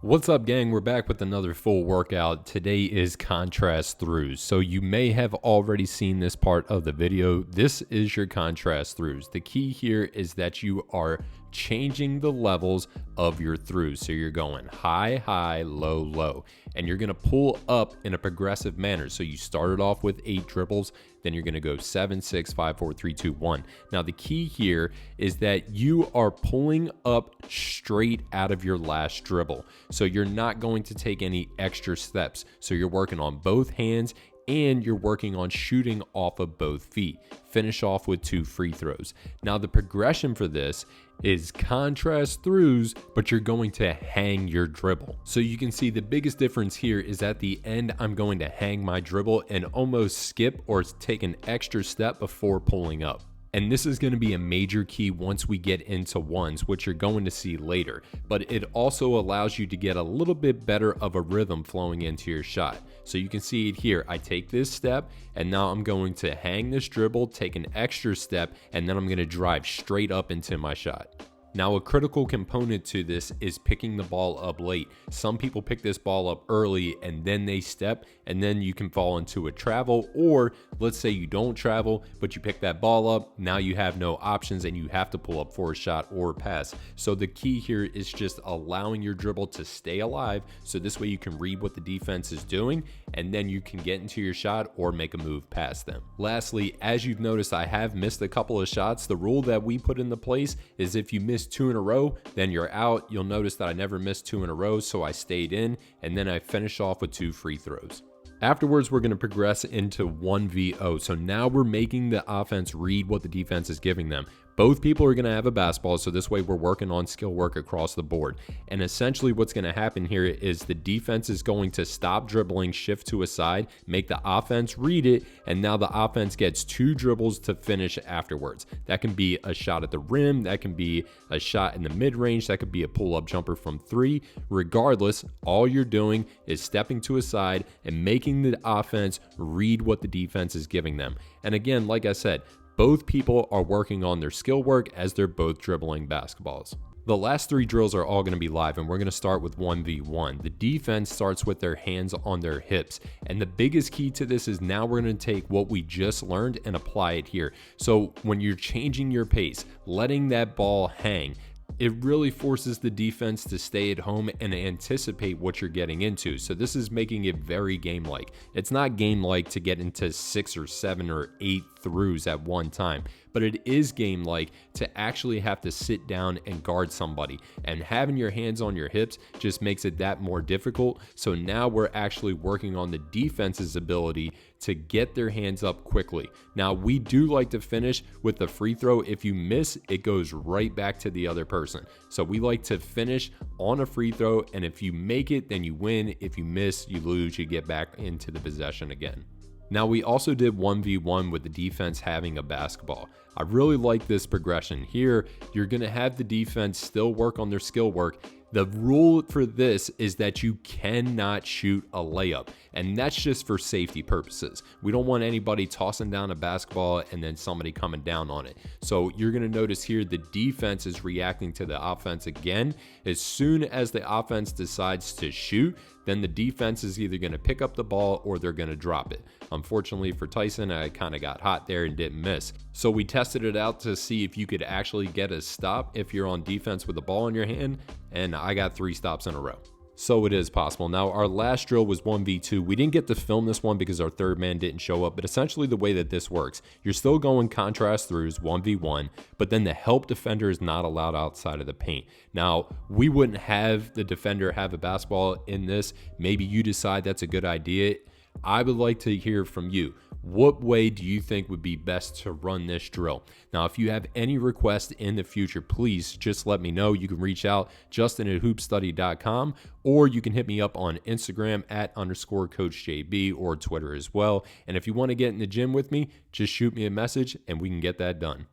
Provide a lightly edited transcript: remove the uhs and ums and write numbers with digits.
What's up, gang? We're back with another full workout. Today is contrast throughs. So you may have already seen this part of the video. This is your contrast throughs. The key here is that you are changing the levels of your throughs. So you're going high, high, low, low, and you're gonna pull up in a progressive manner. So you started off with 8 dribbles, then you're gonna go 7, 6, 5, 4, 3, 2, 1. Now the key here is that you are pulling up straight out of your last dribble. So you're not going to take any extra steps. So you're working on both hands and you're working on shooting off of both feet. Finish off with 2 free throws. Now the progression for this is contrast throughs, but you're going to hang your dribble. So you can see the biggest difference here is at the end, I'm going to hang my dribble and almost skip or take an extra step before pulling up. And this is going to be a major key once we get into ones, which you're going to see later. But it also allows you to get a little bit better of a rhythm flowing into your shot. So you can see it here. I take this step and now I'm going to hang this dribble, take an extra step, and then I'm going to drive straight up into my shot. Now, a critical component to this is picking the ball up late. Some people pick this ball up early and then they step, and then you can fall into a travel, or let's say you don't travel, but you pick that ball up. Now you have no options and you have to pull up for a shot or pass. So the key here is just allowing your dribble to stay alive. So this way you can read what the defense is doing, and then you can get into your shot or make a move past them. Lastly, as you've noticed, I have missed a couple of shots. The rule that we put into place is if you miss 2 in a row, then you're out. You'll notice that I never missed 2 in a row, so I stayed in, and then I finished off with 2 free throws. Afterwards, we're going to progress into 1v0. So now we're making the offense read what the defense is giving them. Both people are going to have a basketball, so this way we're working on skill work across the board. And essentially what's going to happen here is the defense is going to stop dribbling, shift to a side, make the offense read it, and now the offense gets 2 dribbles to finish afterwards. That can be a shot at the rim, that can be a shot in the mid-range, that could be a pull-up jumper from 3. Regardless, all you're doing is stepping to a side and making the offense read what the defense is giving them. And again, like I said, both people are working on their skill work as they're both dribbling basketballs. The last 3 drills are all going to be live, and we're going to start with 1v1. The defense starts with their hands on their hips, and the biggest key to this is now we're going to take what we just learned and apply it here. So when you're changing your pace, letting that ball hang, it really forces the defense to stay at home and anticipate what you're getting into. So this is making it very game-like. It's not game-like to get into 6 or 7 or 8 throughs at one time, but it is game-like to actually have to sit down and guard somebody. And having your hands on your hips just makes it that more difficult. So now we're actually working on the defense's ability to get their hands up quickly. Now, we do like to finish with the free throw. If you miss, it goes right back to the other person. So we like to finish on a free throw, and if you make it, then you win. If you miss, you lose, you get back into the possession again. Now, we also did 1v1 with the defense having a basketball. I really like this progression. Here, you're going to have the defense still work on their skill work. The rule for this is that you cannot shoot a layup, and that's just for safety purposes. We don't want anybody tossing down a basketball and then somebody coming down on it. So you're going to notice here the defense is reacting to the offense again. As soon as the offense decides to shoot, then the defense is either going to pick up the ball or they're going to drop it. Unfortunately for Tyson, I kind of got hot there and didn't miss. So we tested it out to see if you could actually get a stop if you're on defense with the ball in your hand, and I got 3 stops in a row. So it is possible. Now, our last drill was 1v2. We didn't get to film this one because our third man didn't show up, but essentially the way that this works, you're still going contrast throughs 1v1, but then the help defender is not allowed outside of the paint. Now, we wouldn't have the defender have a basketball in this. Maybe you decide that's a good idea. I would like to hear from you. What way do you think would be best to run this drill? Now, if you have any requests in the future, please just let me know. You can reach out justin@hoopstudy.com, or you can hit me up on Instagram @_CoachJB or Twitter as well. And if you want to get in the gym with me, just shoot me a message and we can get that done.